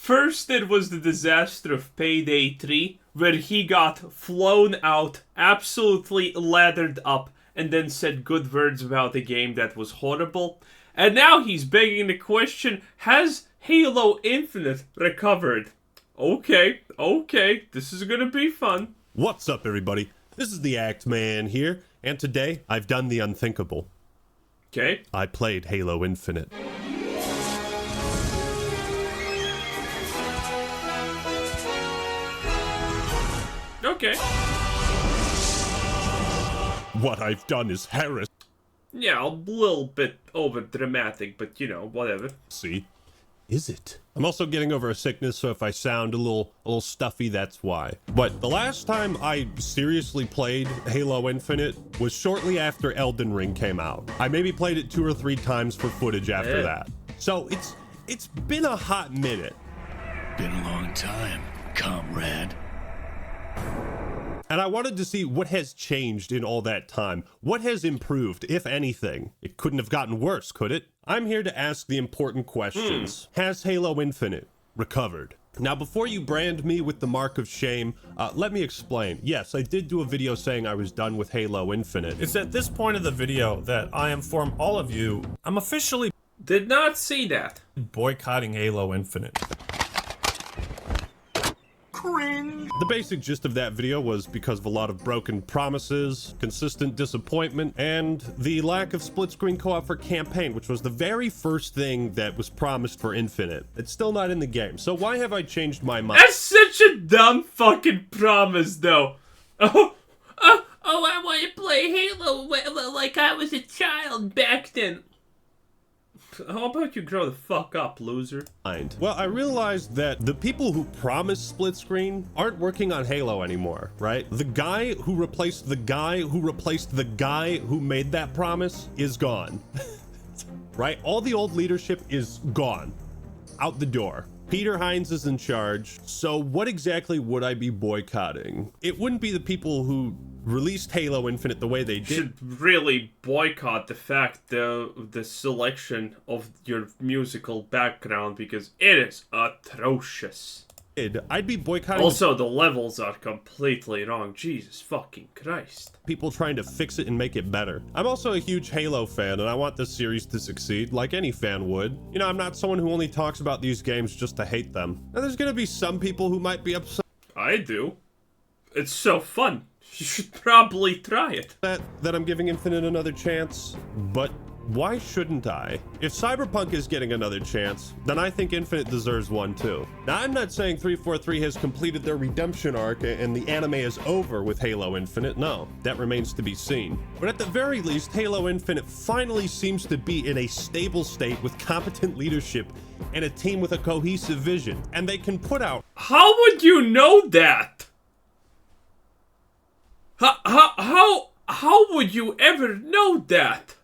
First, it was the disaster of Payday 3, where he got flown out, absolutely lathered up, and then said good words about a game that was horrible. And now he's begging the question, has Halo Infinite recovered? Okay, this is gonna be fun. What's up, everybody? This is the Act Man here, and today I've done the unthinkable. Okay. I played Halo Infinite. Okay. What I've done is heresy. Yeah, a little bit over dramatic, but you know, whatever. See? Is it? I'm also getting over a sickness, so if I sound a little stuffy, that's why. But the last time I seriously played Halo Infinite was shortly after Elden Ring came out. I maybe played it 2 or 3 times for footage after that. So it's been a hot minute. Been a long time, comrade. And I wanted to see what has changed in all that time. What has improved, if anything? It couldn't have gotten worse, could it? I'm here to ask the important questions. Has Halo Infinite recovered? Now, before you brand me with the mark of shame, let me explain. Yes, I did do a video saying I was done with Halo Infinite. It's at this point of the video that I inform all of you, I'm officially Did not see that. boycotting Halo Infinite. The basic gist of that video was because of a lot of broken promises, consistent disappointment, and the lack of split-screen co-op for campaign, which was the very first thing that was promised for Infinite. It's still not in the game, so why have I changed my mind? That's such a dumb fucking promise, though. Oh, I want to play Halo like I was a child back then. How about you grow the fuck up, loser? Well, I realized that the people who promised split screen aren't working on Halo anymore, right? The guy who replaced the guy who replaced the guy who made that promise is gone. Right? All the old leadership is gone. Out the door. Peter Hines is in charge. So what exactly would I be boycotting? It wouldn't be the people who released Halo Infinite the way they did. Should really boycott the fact the selection of your musical background, because it is atrocious. I'd be boycotting. Also, the levels are completely wrong. Jesus fucking Christ. People trying to fix it and make it better. I'm also a huge Halo fan, and I want this series to succeed, like any fan would. You know, I'm not someone who only talks about these games just to hate them. And there's gonna be some people who might be upset. I do. It's so fun. You should probably try it. That I'm giving Infinite another chance, but why shouldn't I? If Cyberpunk is getting another chance, then I think Infinite deserves one too. Now, I'm not saying 343 has completed their redemption arc and the anime is over with Halo Infinite. No, that remains to be seen. But at the very least, Halo Infinite finally seems to be in a stable state with competent leadership and a team with a cohesive vision, and they can put out. How would you know that? How would you ever know that?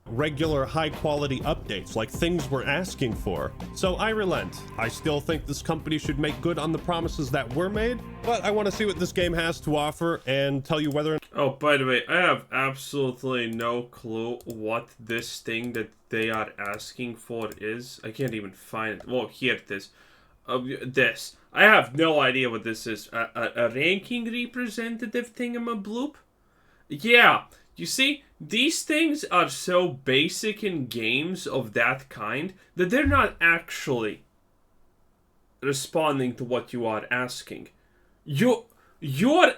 Regular high-quality updates like things we're asking for. So I relent. I still think this company should make good on the promises that were made, but I want to see what this game has to offer and tell you whether. Oh, by the way, I have absolutely no clue what this thing that they are asking for is. I can't even find it. Well, here it is. This. I have no idea what this is. A ranking representative thingamabloop? Yeah. You see, these things are so basic in games of that kind that they're not actually responding to what you are asking. Your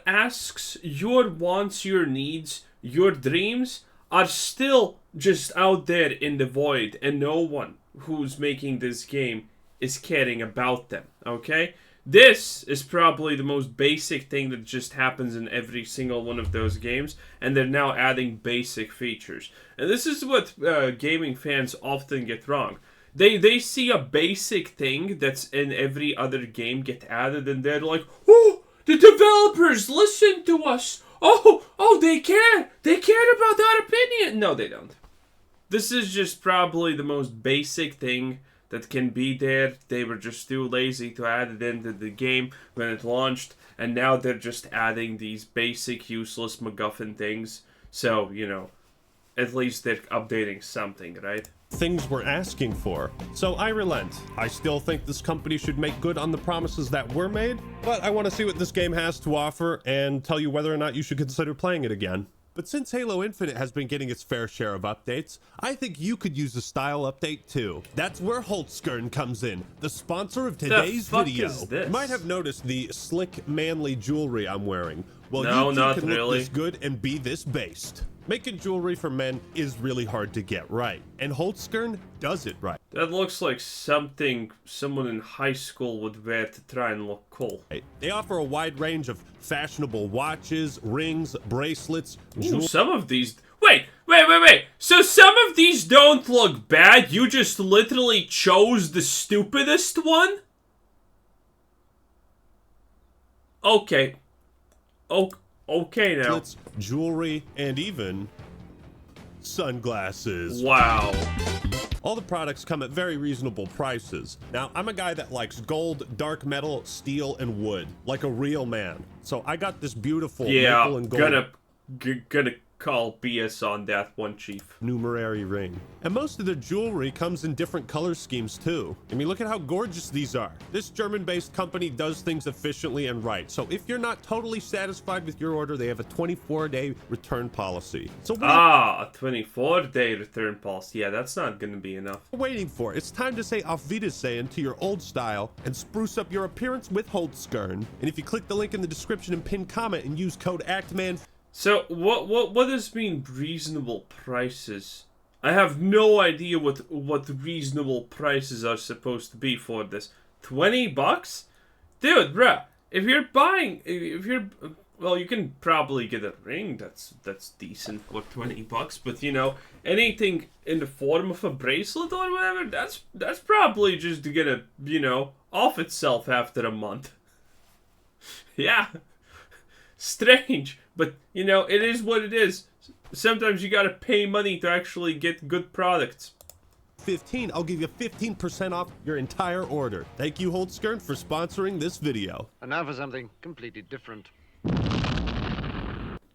asks, your wants, your needs, your dreams are still just out there in the void, and no one who's making this game is caring about them, okay? This is probably the most basic thing that just happens in every single one of those games, and they're now adding basic features. And this is what gaming fans often get wrong. They see a basic thing that's in every other game get added, and they're like, oh, the developers listen to us. Oh, they care. They care about our opinion. No, they don't. This is just probably the most basic thing that can be there. They were just too lazy to add it into the game when it launched, and now they're just adding these basic, useless MacGuffin things. So, you know, at least they're updating something, right? things we're asking for. So I relent. I still think this company should make good on the promises that were made, but I want to see what this game has to offer and tell you whether or not you should consider playing it again. But since Halo Infinite has been getting its fair share of updates, I think you could use a style update too. That's where Holtzkern comes in, the sponsor of today's video. You might have noticed the slick, manly jewelry I'm wearing. Well, No, you too not can really. look this good and be this based. Making jewelry for men is really hard to get right, and Holtzkern does it right. That looks like something someone in high school would wear to try and look cool. They offer a wide range of fashionable watches, rings, bracelets, Ooh, some of these... Wait. So some of these don't look bad, you just literally chose the stupidest one? Okay. Okay now. Jewelry, and even sunglasses. Wow. All the products come at very reasonable prices. Now, I'm a guy that likes gold, dark metal, steel, and wood, like a real man. So I got this beautiful maple and gold gonna call BS on that one, Chief. numerary ring. And most of their jewelry comes in different color schemes too. I mean, look at how gorgeous these are. This German-based company does things efficiently and right. So if you're not totally satisfied with your order, they have a 24-day return policy. So a 24-day return policy. Yeah, that's not gonna be enough. waiting for? It's time to say Auf Wiedersehen to your old style and spruce up your appearance with Holtzkern. And if you click the link in the description and pin comment and use code ACTMAN. So, what does mean reasonable prices? I have no idea what reasonable prices are supposed to be for this. $20? Dude, bruh, well, you can probably get a ring that's decent for $20, but you know, anything in the form of a bracelet or whatever, that's probably just gonna, you know, off itself after a month. Yeah. Strange, but you know, it is what it is. Sometimes you gotta pay money to actually get good products. 15, I'll give you 15% off your entire order. Thank you, Holtzkern, for sponsoring this video. And now for something completely different.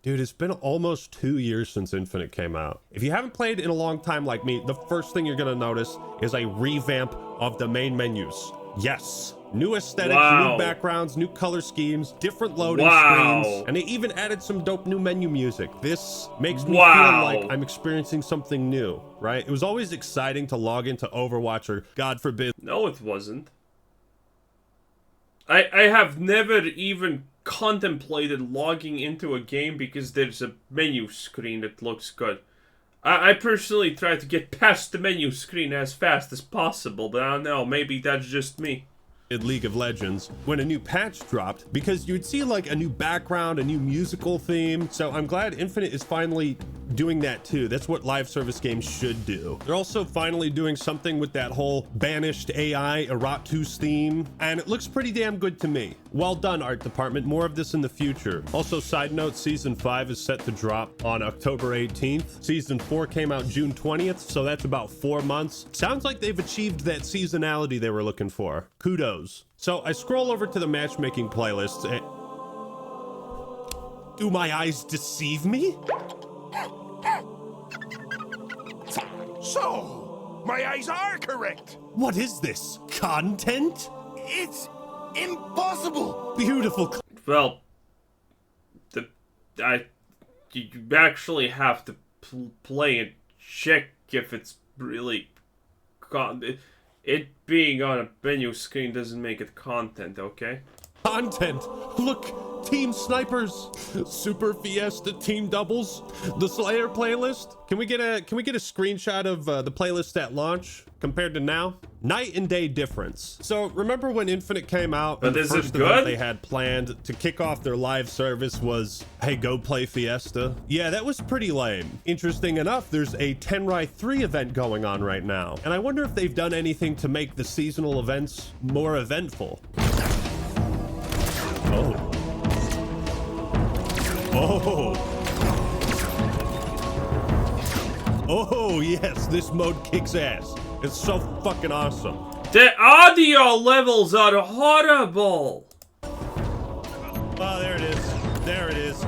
Dude, it's been almost 2 years since Infinite came out. If you haven't played in a long time like me, the first thing you're gonna notice is a revamp of the main menus. Yes. New aesthetics, new backgrounds, new color schemes, different loading screens, and they even added some dope new menu music. This makes me feel like I'm experiencing something new, right? It was always exciting to log into Overwatch or, God forbid... No, it wasn't. I have never even contemplated logging into a game because there's a menu screen that looks good. I personally try to get past the menu screen as fast as possible, but I don't know, maybe that's just me. League of Legends when a new patch dropped, because you'd see like a new background, a new musical theme. So I'm glad Infinite is finally doing that too. That's what live service games should do. They're also finally doing something with that whole banished AI Eratus theme, and it looks pretty damn good to me. Well done, art department. More of this in the future. Also, side note, season 5 is set to drop on October 18th. Season 4 came out June 20th, so that's about 4 months. Sounds like they've achieved that seasonality they were looking for. Kudos. So I scroll over to the matchmaking playlists and... Do my eyes deceive me? So, my eyes are correct. What is this? Content? It's impossible. Beautiful. Well, you actually have to play and check if it's really it being on a menu screen doesn't make it content, okay? Content. Look, team snipers, super fiesta team doubles, the Slayer playlist. Can we get a screenshot of the playlist at launch compared to now? Night and day difference. So remember when Infinite came out, and the first event they had planned to kick off their live service was, hey, go play Fiesta? Yeah, that was pretty lame. Interesting enough, there's a Tenrai 3 event going on right now, and I wonder if they've done anything to make the seasonal events more eventful. Oh. Oh, yes, this mode kicks ass. It's so fucking awesome. The audio levels are horrible. Oh, there it is. There it is.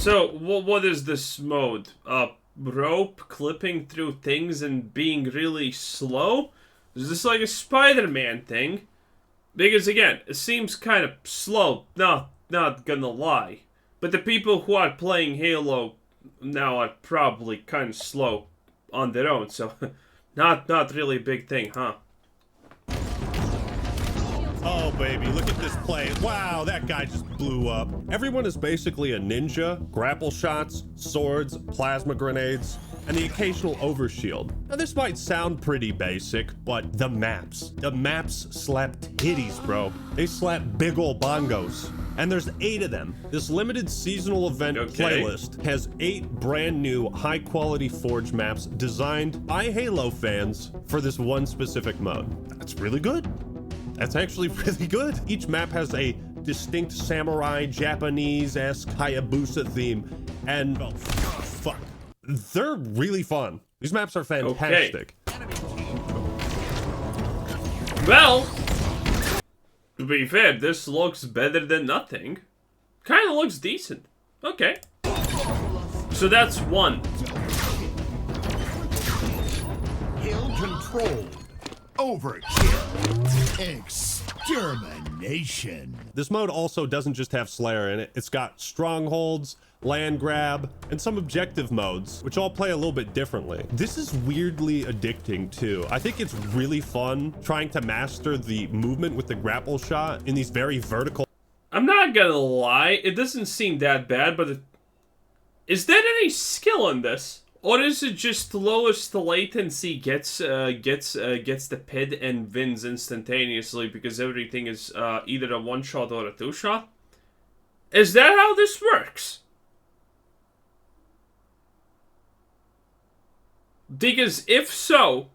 So, what is this mode? Rope clipping through things and being really slow? Is this like a Spider-Man thing? Because again, it seems kind of slow, not gonna lie. But the people who are playing Halo now are probably kind of slow on their own, so not really a big thing, huh? Oh, baby, look at this play. Wow, that guy just blew up. Everyone is basically a ninja. Grapple shots, swords, plasma grenades, and the occasional overshield. Now, this might sound pretty basic, but the maps slap titties, bro. They slap big ol' bongos. And there's 8 of them. This limited seasonal event playlist has 8 brand new high-quality Forge maps designed by Halo fans for this one specific mode. That's really good. That's actually really good. Each map has a distinct samurai, Japanese-esque Hayabusa theme, and oh, fuck. They're really fun. These maps are fantastic. Okay. Well, to be fair, this looks better than nothing. Kinda looks decent. Okay. So that's 1. Hill controlled. Overkill. Extermination. This mode also doesn't just have Slayer in it. It's got strongholds, land grab, and some objective modes, which all play a little bit differently. This is weirdly addicting too. I think it's really fun trying to master the movement with the grapple shot in these very vertical. I'm not gonna lie, it doesn't seem that bad, but is there any skill in this? Or is it just lowest latency gets the pid and wins instantaneously because everything is either a 1-shot or a 2-shot? Is that how this works? Because if so,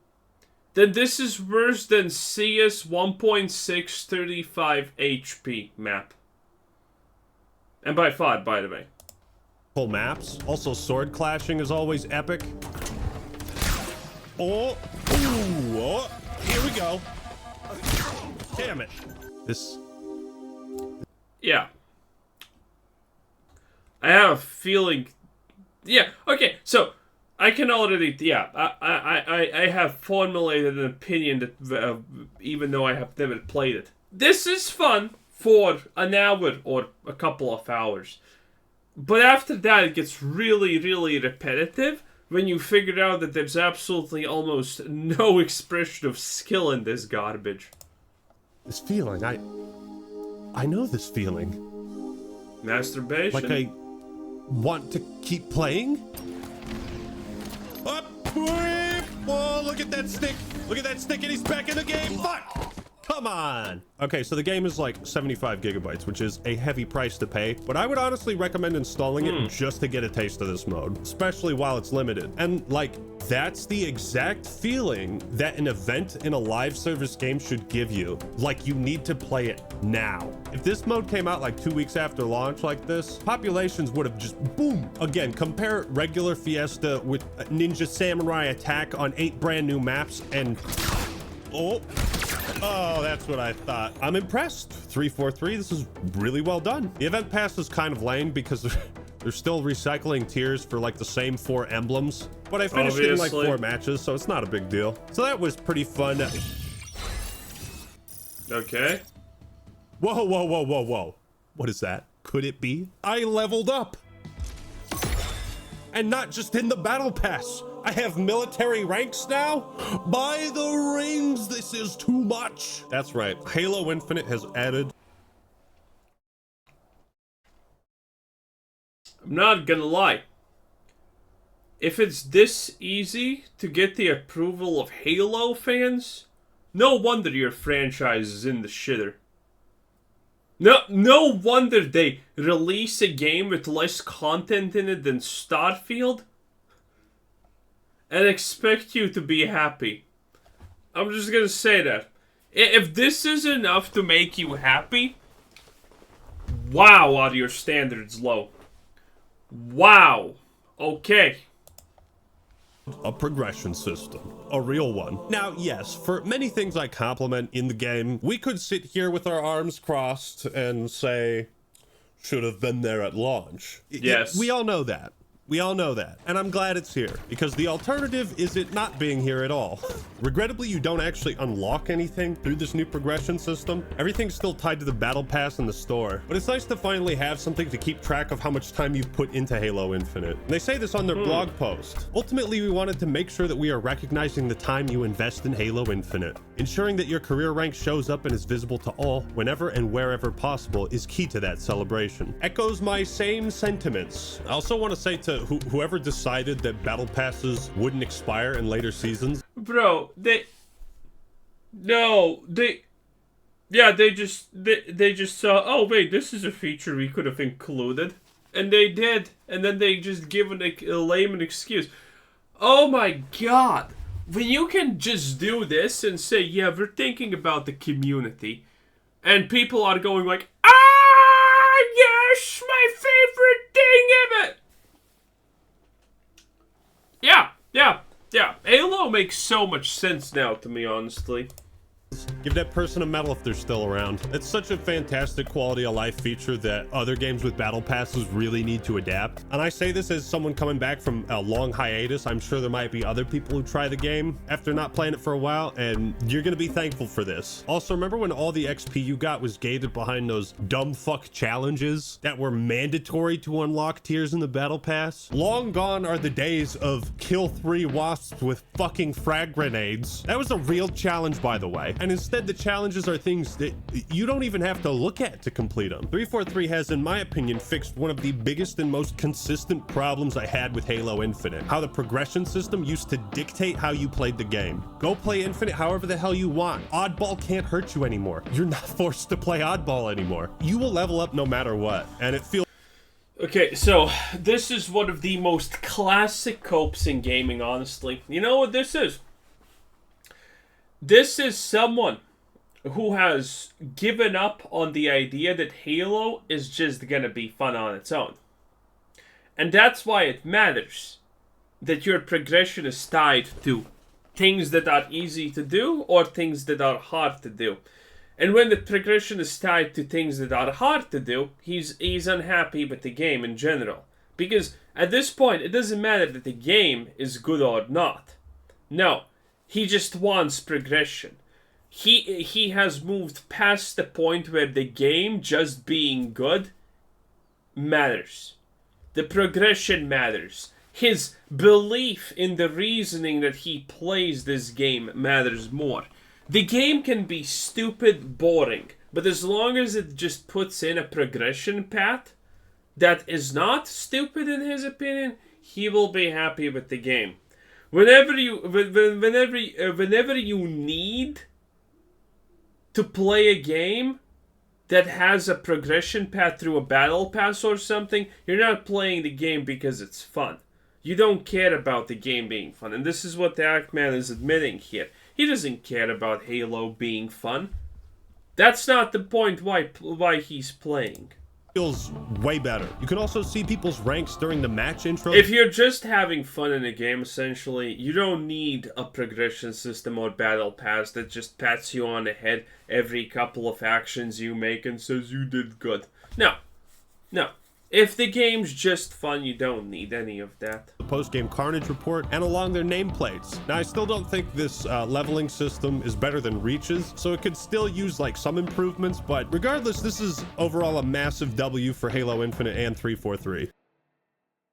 then this is worse than CS 1.635 HP map. And by far, by the way. Maps. Also, sword clashing is always epic. Oh, ooh, oh, here we go. Damn it. This. Yeah. I have a feeling. Yeah. Okay. So I can already. Yeah. I have formulated an opinion that even though I have never played it, this is fun for an hour or a couple of hours. But after that, it gets really, really repetitive when you figure out that there's absolutely almost no expression of skill in this garbage. This feeling, I know this feeling. Masturbation? Like I want to keep playing? Up! Whoa, look at that stick! Look at that stick and he's back in the game! Fuck! Come on! Okay, so the game is like 75 gigabytes, which is a heavy price to pay, but I would honestly recommend installing it just to get a taste of this mode, especially while it's limited. And like, that's the exact feeling that an event in a live service game should give you. Like, you need to play it now. If this mode came out like 2 weeks after launch like this, populations would have just boom. Again, compare regular Fiesta with Ninja Samurai Attack on 8 brand new maps and Oh, that's what I thought. I'm impressed. 343, this is really well done. The event pass is kind of lame because they're still recycling tiers for like the same 4 emblems. But I finished it in like 4 matches, so it's not a big deal. So that was pretty fun. Okay. Whoa, whoa, whoa, whoa, whoa. What is that? Could it be? I leveled up. And not just in the battle pass. I have military ranks now? By the rings, this is too much. That's right. Halo Infinite has added. I'm not gonna lie. If it's this easy to get the approval of Halo fans, no wonder your franchise is in the shitter. No wonder they release a game with less content in it than Starfield and expect you to be happy. I'm just gonna say that. If this is enough to make you happy, wow, are your standards low. Wow. Okay. A progression system, a real one. Now, yes, for many things I compliment in the game, we could sit here with our arms crossed and say, should have been there at launch. Yes. We all know that. We all know that. And I'm glad it's here, because the alternative is it not being here at all. Regrettably, you don't actually unlock anything through this new progression system. Everything's still tied to the battle pass in the store. But it's nice to finally have something to keep track of how much time you've put into Halo Infinite. And they say this on their blog post. Ultimately, we wanted to make sure that we are recognizing the time you invest in Halo Infinite. Ensuring that your career rank shows up and is visible to all, whenever and wherever possible, is key to that celebration. Echoes my same sentiments. I also want to say to whoever decided that battle passes wouldn't expire in later seasons. Bro, they just saw, oh wait, this is a feature we could have included. And they did. And then they just give a layman excuse. Oh my god. When you can just do this and say, yeah, we're thinking about the community. And people are going like, ah, yes, my favorite thing ever. Yeah. Halo makes so much sense now to me, honestly. Give that person a medal if they're still around. It's such a fantastic quality of life feature that other games with battle passes really need to adapt. And I say this as someone coming back from a long hiatus. I'm sure there might be other people who try the game after not playing it for a while, and you're gonna be thankful for this. Also, remember when all the XP you got was gated behind those dumb fuck challenges that were mandatory to unlock tiers in the battle pass? Long gone are the days of kill 3 wasps with fucking frag grenades. That was a real challenge, by the way. And instead, the challenges are things that you don't even have to look at to complete them. 343 has, in my opinion, fixed one of the biggest and most consistent problems I had with Halo Infinite. How the progression system used to dictate how you played the game. Go play Infinite however the hell you want. Oddball can't hurt you anymore. You're not forced to play Oddball anymore. You will level up no matter what. And it feels... Okay, so this is one of the most classic copes in gaming, honestly. You know what this is? This is someone who has given up on the idea that Halo is just gonna be fun on its own. And that's why it matters that your progression is tied to things that are easy to do or things that are hard to do. And when the progression is tied to things that are hard to do, he's unhappy with the game in general. Because at this point, it doesn't matter that the game is good or not. No. He just wants progression. He has moved past the point where the game just being good matters. The progression matters. His belief in the reasoning that he plays this game matters more. The game can be stupid, boring, but as long as it just puts in a progression path that is not stupid in his opinion, he will be happy with the game. Whenever you need to play a game that has a progression path through a battle pass or something, you're not playing the game because it's fun. You don't care about the game being fun. And this is what the Act-Man is admitting here. He doesn't care about Halo being fun. That's not the point why he's playing. Feels way better. You can also see people's ranks during the match intro. If you're just having fun in a game, essentially, you don't need a progression system or battle pass that just pats you on the head every couple of actions you make and says you did good. No. If the game's just fun, you don't need any of that. The post-game Carnage report and along their nameplates. Now, I still don't think this leveling system is better than Reach's, so it could still use like some improvements, but regardless, this is overall a massive W for Halo Infinite and 343.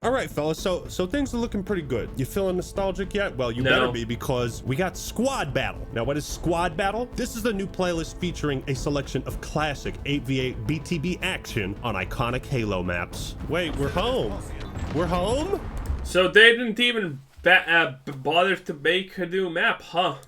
All right, fellas, so things are looking pretty good. You feeling nostalgic yet? Well, you better be, because we got Squad Battle. Now, what is Squad Battle? This is a new playlist featuring a selection of classic 8v8 BTB action on iconic Halo maps. Wait, we're home. We're home? So they didn't even bother to make a new map, huh?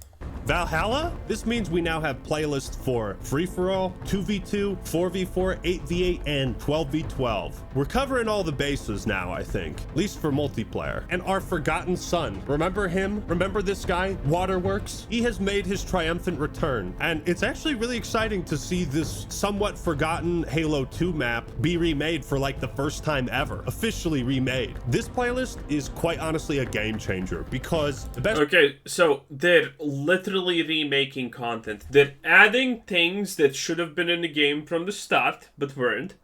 Valhalla? This means we now have playlists for free-for-all, 2v2, 4v4, 8v8, and 12v12. We're covering all the bases now, I think, at least for multiplayer. And our forgotten son, remember him? Remember this guy, Waterworks? He has made his triumphant return, and it's actually really exciting to see this somewhat forgotten Halo 2 map be remade for like the first time ever, officially remade. This playlist is quite honestly a game changer, because the best— Okay, so they're literally remaking content. They're adding things that should have been in the game from the start, but weren't.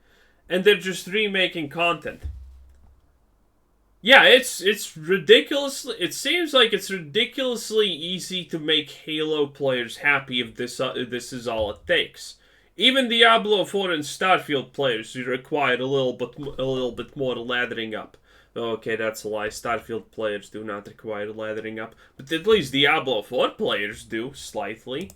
and they're just remaking content. Yeah, it's ridiculously. It seems like it's ridiculously easy to make Halo players happy if this is all it takes. Even Diablo 4 and Starfield players require a little bit more lathering up. Okay, that's a lie. Starfield players do not require lathering up, but at least Diablo 4 players do slightly.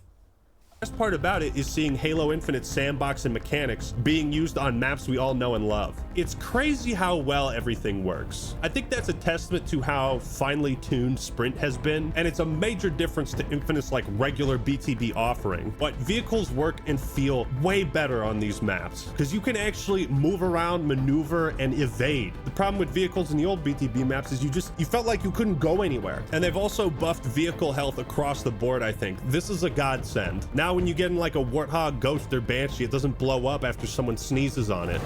The best part about it is seeing Halo Infinite's sandbox and mechanics being used on maps we all know and love. It's crazy how well everything works. I think that's a testament to how finely tuned Sprint has been, and it's a major difference to Infinite's like regular BTB offering. But vehicles work and feel way better on these maps because you can actually move around, maneuver, and evade. The problem with vehicles in the old BTB maps is you felt like you couldn't go anywhere. And they've also buffed vehicle health across the board, I think. This is a godsend. Now when you get in like a Warthog, Ghost, or Banshee, it doesn't blow up after someone sneezes on it.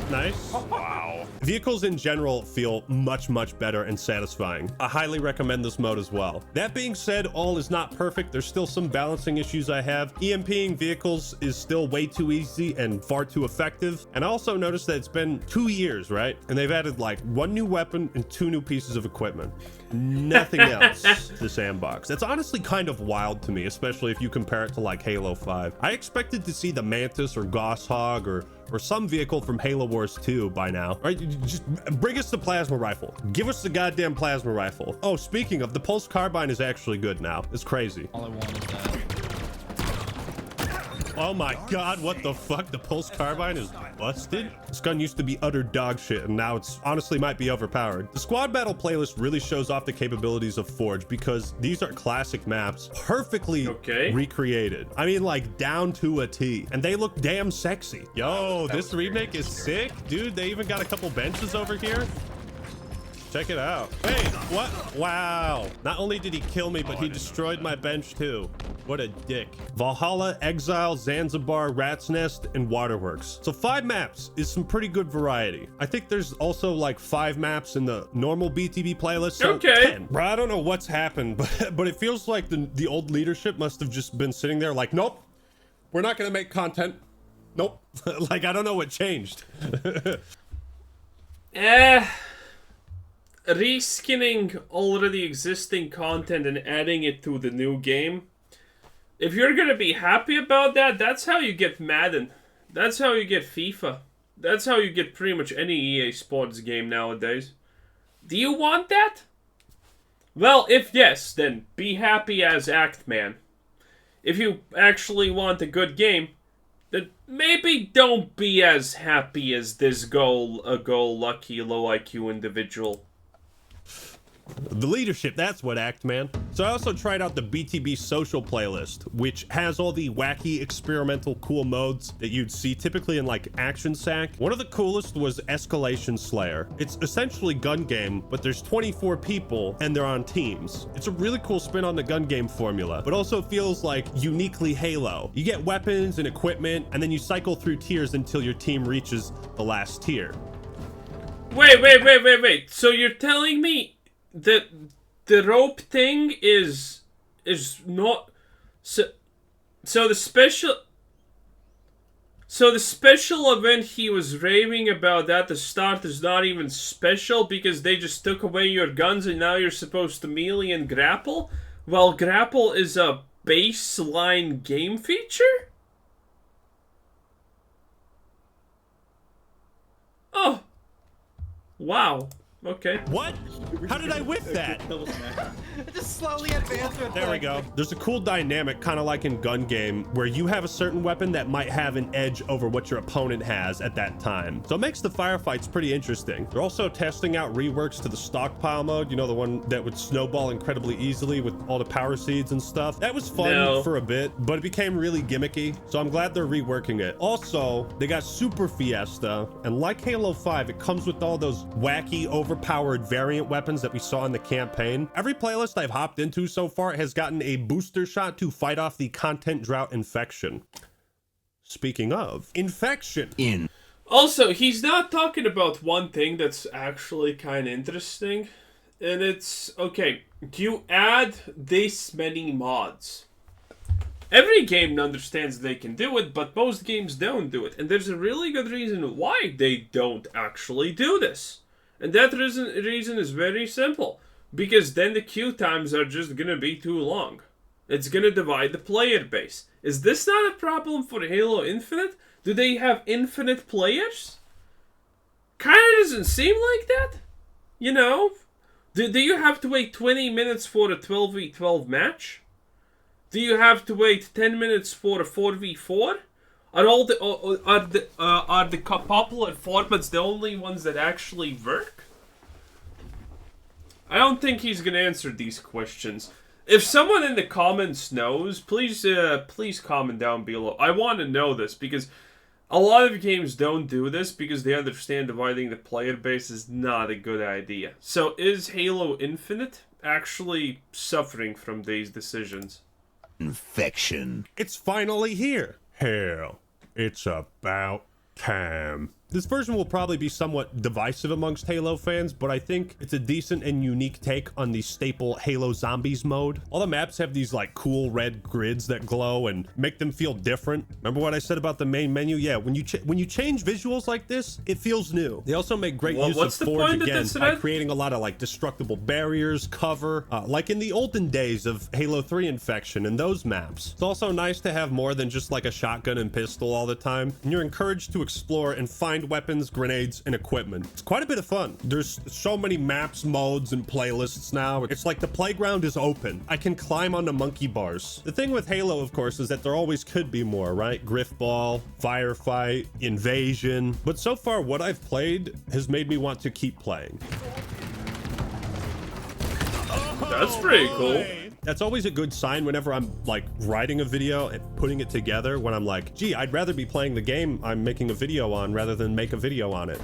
Nice. Wow. Vehicles in general feel much, much better and satisfying. I highly recommend this mode as well. That being said, all is not perfect. There's still some balancing issues I have. EMPing vehicles is still way too easy and far too effective. And I also noticed that it's been 2 years, right? And they've added like 1 new weapon and 2 new pieces of equipment. Nothing else to sandbox. That's honestly kind of wild to me, especially if you compare it to like Halo 5. I expected to see the Mantis or Gosshog or some vehicle from Halo Wars 2 by now. All right, just bring us the plasma rifle. Give us the goddamn plasma rifle. Oh, speaking of, the pulse carbine is actually good now. It's crazy. All I want is that. Oh my god, what the fuck? The pulse carbine is busted? This gun used to be utter dog shit, and now it's honestly might be overpowered. The squad battle playlist really shows off the capabilities of Forge because these are classic maps, perfectly recreated. I mean, like down to a T, and they look damn sexy. Yo, this remake is sick, dude. They even got a couple benches over here. Check it out. Wait, what? Wow. Not only did he kill me, but he destroyed my bench too. What a dick. Valhalla, Exile, Zanzibar, Rat's Nest, and Waterworks. So 5 maps is some pretty good variety. I think there's also like 5 maps in the normal BTB playlist. So 10. Bro, I don't know what's happened, but it feels like the old leadership must have just been sitting there like, nope, we're not gonna make content. Nope. Like, I don't know what changed. Reskinning already existing content and adding it to the new game. If you're gonna be happy about that, that's how you get Madden. That's how you get FIFA. That's how you get pretty much any EA Sports game nowadays. Do you want that? Well, if yes, then be happy as Actman. If you actually want a good game, then maybe don't be as happy as this go-lucky, low IQ individual. The leadership, that's what act, man. So I also tried out the BTB social playlist, which has all the wacky, experimental, cool modes that you'd see typically in like Action Sack. One of the coolest was Escalation Slayer. It's essentially gun game, but there's 24 people and they're on teams. It's a really cool spin on the gun game formula, but also feels like uniquely Halo. You get weapons and equipment, and then you cycle through tiers until your team reaches the last tier. Wait. So you're telling me that the rope thing is not so the special event he was raving about at the start is not even special because they just took away your guns and now you're supposed to melee and grapple? Well, grapple is a baseline game feature? Oh. Wow. Okay. What? How did I whiff that? Just slowly advance with There we go. There's a cool dynamic, kind of like in gun game, where you have a certain weapon that might have an edge over what your opponent has at that time. So it makes the firefights pretty interesting. They're also testing out reworks to the stockpile mode, you know, the one that would snowball incredibly easily with all the power seeds and stuff. That was fun for a bit, but it became really gimmicky, so I'm glad they're reworking it. Also, they got Super Fiesta, and like Halo 5, it comes with all those wacky, overpowered variant weapons that we saw in the campaign. Every playlist I've hopped into so far has gotten a booster shot to fight off the content drought infection. Speaking of infection. Also, he's not talking about one thing that's actually kind of interesting. And it's, okay, you add this many mods. Every game understands they can do it, but most games don't do it. And there's a really good reason why they don't actually do this. And that reason is very simple. Because then the queue times are just gonna be too long. It's gonna divide the player base. Is this not a problem for Halo Infinite? Do they have infinite players? Kinda doesn't seem like that. You know? Do you have to wait 20 minutes for a 12v12 match? Do you have to wait 10 minutes for a 4v4? Are the popular formats the only ones that actually work? I don't think he's gonna answer these questions. If someone in the comments knows, please comment down below. I want to know this because a lot of games don't do this because they understand dividing the player base is not a good idea. So is Halo Infinite actually suffering from these decisions? Infection. It's finally here. Hell, it's about time. This version will probably be somewhat divisive amongst Halo fans, but I think it's a decent and unique take on the staple Halo Zombies mode. All the maps have these like cool red grids that glow and make them feel different. Remember what I said about the main menu? Yeah, when you change visuals like this, it feels new. They also make great use of Forge again by creating a lot of like destructible barriers, cover, like in the olden days of Halo 3 Infection and those maps. It's also nice to have more than just like a shotgun and pistol all the time, and you're encouraged to explore and find weapons, grenades, and equipment. It's quite a bit of fun. There's so many maps, modes, and playlists now. It's like the playground is open. I can climb on the monkey bars. The thing with Halo, of course, is that there always could be more, right? Griffball, firefight, invasion. But so far, what I've played has made me want to keep playing. That's pretty cool. That's always a good sign whenever I'm like writing a video and putting it together, when I'm like, gee, I'd rather be playing the game I'm making a video on rather than make a video on it.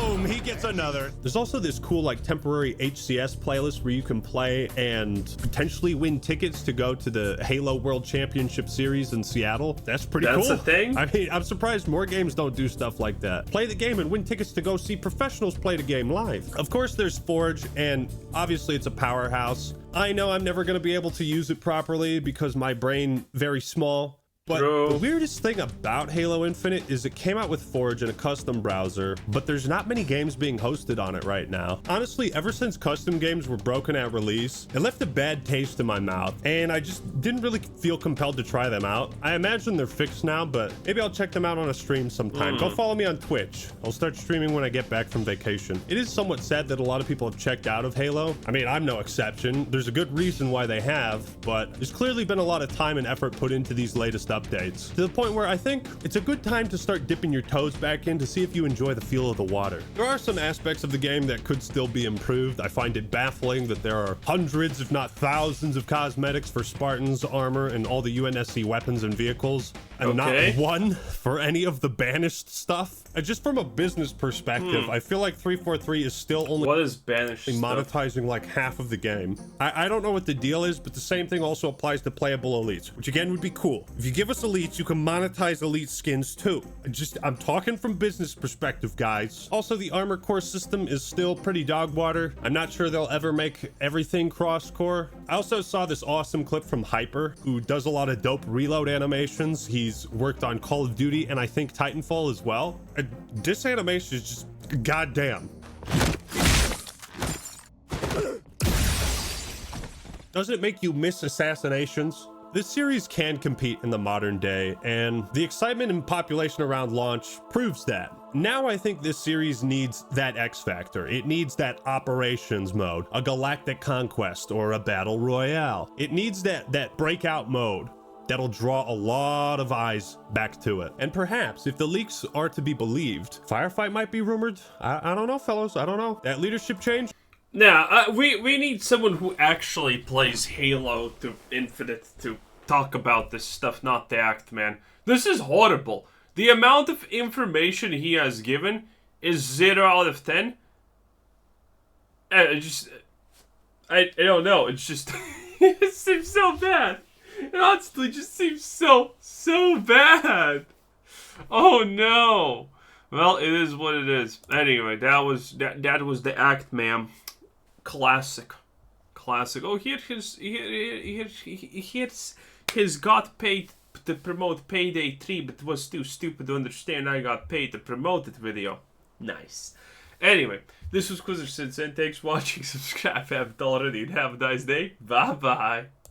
Boom, he gets another. There's also this cool like temporary HCS playlist where you can play and potentially win tickets to go to the Halo World Championship Series in Seattle. That's pretty cool. That's a thing? I mean, I'm surprised more games don't do stuff like that. Play the game and win tickets to go see professionals play the game live. Of course, there's Forge, and obviously it's a powerhouse. I know I'm never going to be able to use it properly because my brain very small. But the weirdest thing about Halo Infinite is it came out with Forge in a custom browser, but there's not many games being hosted on it right now. Honestly, ever since custom games were broken at release, it left a bad taste in my mouth, and I just didn't really feel compelled to try them out. I imagine they're fixed now, but maybe I'll check them out on a stream sometime. Go follow me on Twitch. I'll start streaming when I get back from vacation. It is somewhat sad that a lot of people have checked out of Halo. I mean, I'm no exception. There's a good reason why they have, but there's clearly been a lot of time and effort put into these latest updates, to the point where I think it's a good time to start dipping your toes back in to see if you enjoy the feel of the water. There are some aspects of the game that could still be improved. I find it baffling that there are hundreds, if not thousands, of cosmetics for Spartans, armor, and all the UNSC weapons and vehicles, and not one for any of the banished stuff. And just from a business perspective, I feel like 343 is still only monetizing like half of the game. I don't know what the deal is, but the same thing also applies to playable elites, which again would be cool. If you give us elites, you can monetize elite skins too. I'm talking from business perspective, guys. Also, the armor core system is still pretty dog water. I'm not sure they'll ever make everything cross core. I also saw this awesome clip from Hyper, who does a lot of dope reload animations. He's worked on Call of Duty and I think Titanfall as well. This animation is just goddamn. Doesn't it make you miss assassinations? This series can compete in the modern day, and the excitement and population around launch proves that. Now I think this series needs that X factor. It needs that operations mode, a galactic conquest, or a battle royale. It needs that breakout mode that'll draw a lot of eyes back to it. And perhaps, if the leaks are to be believed, Firefight might be rumored. I don't know, fellas. I don't know. That leadership change? Nah, we need someone who actually plays Halo to Infinite to talk about this stuff, not the act, man. This is horrible. The amount of information he has given is 0 out of 10. I don't know. It's just it seems so bad. It honestly just seems so bad. Oh no. Well, it is what it is. Anyway, that was the act, ma'am. Classic. Classic. Oh, here's got paid to promote Payday 3, but was too stupid to understand I got paid to promote it video. Nice. Anyway, this was Quizzer Sensei. Thanks for watching. Subscribe if you haven't already. And have a nice day. Bye-bye.